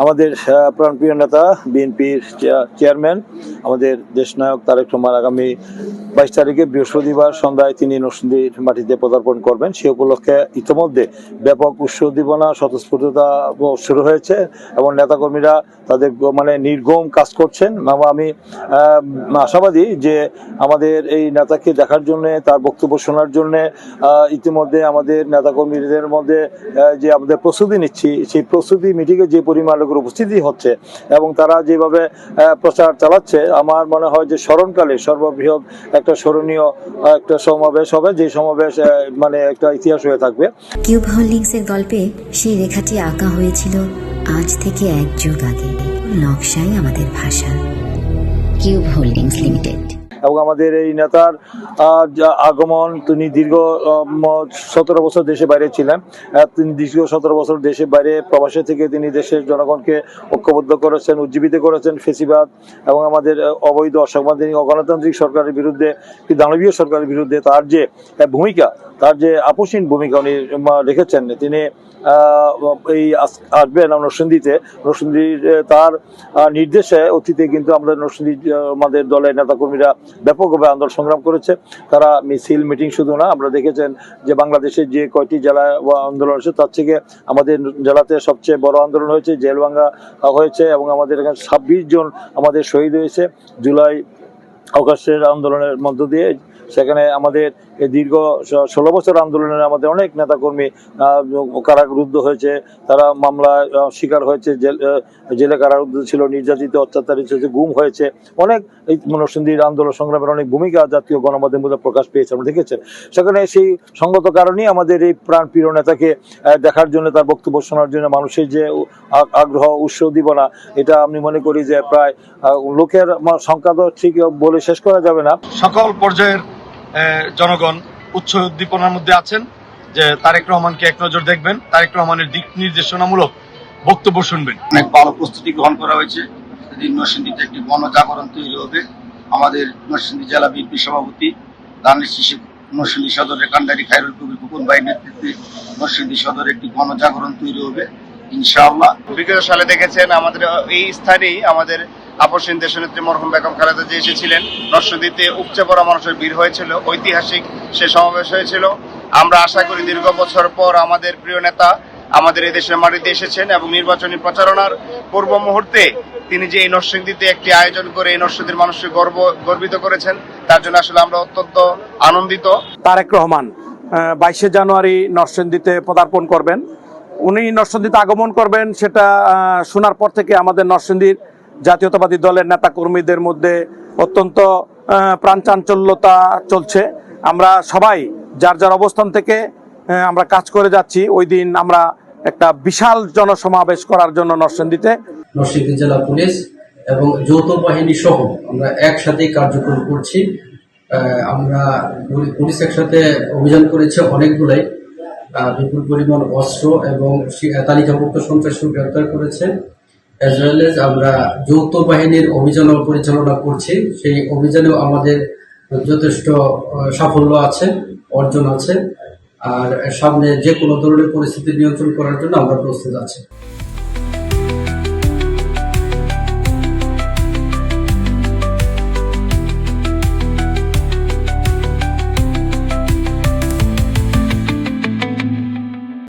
আমাদের প্রাণপ্রিয় নেতা বিএনপির চেয়ারম্যান আমাদের দেশনায়ক তারেক রহমান আগামী 22 তারিখে বৃহস্পতিবার সন্ধ্যায় তিনি নরসিংদীর মাটিতে পদার্পণ করবেন। সে উপলক্ষে ইতিমধ্যে ব্যাপক উৎসব-উদ্দীপনা স্বতঃস্ফূর্ততা শুরু হয়েছে এবং নেতাকর্মীরা তাদের নির্গম কাজ করছেন। আমি আশাবাদী যে আমাদের এই নেতাকে দেখার জন্য, তার বক্তব্য শোনার জন্য ইতিমধ্যে আমাদের নেতাকর্মীদের মধ্যে যে আমাদের প্রস্তুতি নিচ্ছি, সেই প্রস্তুতি মিটিংয়ে যে পরিমাণ লোকের উপস্থিতি হচ্ছে এবং তারা যেভাবে প্রচার চালাচ্ছে, আমার মনে হয় যে স্মরণকালে সর্ববৃহৎ একটা স্মরণীয় একটা সমাবেশ হবে, যে সমাবেশ একটা ইতিহাস হয়ে থাকবে। কিউব হোল্ডিংসের গল্পে সেই রেখাটি আঁকা হয়েছিল আজ থেকে 1 যুগ আগে। নকশাই আমাদের ভাষা। Cube holdings limited. এবং আমাদের এই নেতার আগমন, তিনি দীর্ঘ 17 বছর দেশে বাইরে ছিলেন। তিনি দীর্ঘ 17 বছর দেশে বাইরে প্রবাসে থেকে তিনি দেশের জনগণকে ঐক্যবদ্ধ করেছেন, উজ্জীবিত করেছেন ফেসিবাদ এবং আমাদের অবৈধ অসাংবিধানিক অগণতান্ত্রিক সরকারের বিরুদ্ধে, দানবীয় সরকারের বিরুদ্ধে তার যে ভূমিকা, তার যে আপসীন ভূমিকা উনি রেখেছেন। তিনি এই আসবেন নরসিংদীতে। নরসিংদীর তার নির্দেশে অতীতে কিন্তু আমাদের দলের নেতাকর্মীরা ব্যাপকভাবে আন্দোলন সংগ্রাম করেছে। তারা মিছিল মিটিং শুধু না, আমরা দেখেছেন যে বাংলাদেশের যে কয়টি জেলায় আন্দোলন হয়েছে তার থেকে আমাদের জেলাতে সবচেয়ে বড় আন্দোলন হয়েছে, জেলভাঙ্গা হয়েছে এবং আমাদের এখানে 26 জন আমাদের শহীদ হয়েছে জুলাই অগাস্টের আন্দোলনের মধ্য দিয়ে। সেখানে আমাদের দীর্ঘ 16 বছর আন্দোলনের আমাদের অনেক নেতাকর্মী কারারুদ্ধ হয়েছে, তারা মামলায় শিকার হয়েছে, জেলে কারারুদ্ধ ছিল, নির্যাতিত অত্যাচারিত হয়েছে, গুম হয়েছে। অনেক এই নরসিংদীর আন্দোলন সংগ্রামের অনেক ভূমিকা জাতীয় গণমাধ্যমে প্রকাশ পেয়েছে, আমরা দেখেছেন। সেখানে সেই সঙ্গত কারণেই আমাদের এই প্রাণপ্রিয় নেতাকে দেখার জন্য, তার বক্তব্য শোনার জন্য মানুষের যে আগ্রহ, উৎস-উদ্দীপনা, এটা আমি মনে করি যে প্রায় লোকের সংখ্যা তো ঠিক বলে শেষ করা যাবে না। সকল পর্যায়ের জনগণ উৎসাহ উদ্দীপনার মধ্যে আছেন যে তারেক রহমানকে এক নজর দেখবেন, তারেক রহমানের দিক নির্দেশনামূলক বক্তব্য শুনবেন। অনেক ভালো প্রস্তুতি গ্রহণ করা হয়েছে। সেদিন নরসিংদীতে একটি গণজাগরণ তৈরি হবে। আমাদের নরসিংদী জেলা বিএনপি সভাপতি দানিশ শিশির, নরসিংদী সদরের কান্ডারি খায়রুল কবির খোকন ভাইয়ের নেতৃত্বে নরসিংদী সদরে একটি গণজাগরণ তৈরি হবে ইনশাআল্লাহ। বিগত সালে দেখেছেন আমাদের এই স্থানেই আমাদের আপসীন দেশনেত্রী মরহুম বেগম খালেদা জিয়া এসেছিলেন। নরসিংদীতে উপচে পড়া মানুষের ভিড় হয়েছিল, ঐতিহাসিক সে সমাবেশ হয়েছিল। আমরা আশা করি দীর্ঘ বছর পর আমাদের প্রিয় নেতা আমাদের এই দেশের মাটিতে এসেছেন এবং নির্বাচনী প্রচারণার পূর্ব মুহূর্তে তিনি যে এই নরসিংদীতে একটি আয়োজন করে এই নরসিংদীর মানুষকে গর্বিত করেছেন, তার জন্য আসলে আমরা অত্যন্ত আনন্দিত। তারেক রহমান 22 জানুয়ারি নরসিংদীতে পদার্পণ করবেন। উনি নরসিংদীতে আগমন করবেন, সেটা শোনার পর থেকে আমাদের নরসিংদীর জাতীয়তাবাদী দলের নেতা কর্মীদের মধ্যে অত্যন্ত প্রাণচাঞ্চল্যতা চলছে। আমরা সবাই যার যার অবস্থান থেকে আমরা কাজ করে যাচ্ছি। ওই দিন আমরা একটা বিশাল জনসমাবেশ করার জন্য নরসিংদী জেলা পুলিশ এবং যৌথ বাহিনী সহ আমরা একসাথেই কার্যক্রম করছি। আমরা পুলিশ একসাথে অভিযান করেছে অনেকগুলাই, বিপুল পরিমাণ অস্ত্র এবং তালিকাভুক্ত সন্ত্রাসী গ্রেপ্তার করেছে। অ্যাজ ওয়েল এজ আমরা যৌথ বাহিনীর অভিযান পরিচালনা করছি। সেই অভিযানেও আমাদের যথেষ্ট সাফল্য আছে, অর্জন আছে। আর সামনে যে কোনো ধরনের পরিস্থিতি নিয়ন্ত্রণ করার জন্য আমরা প্রস্তুত আছি।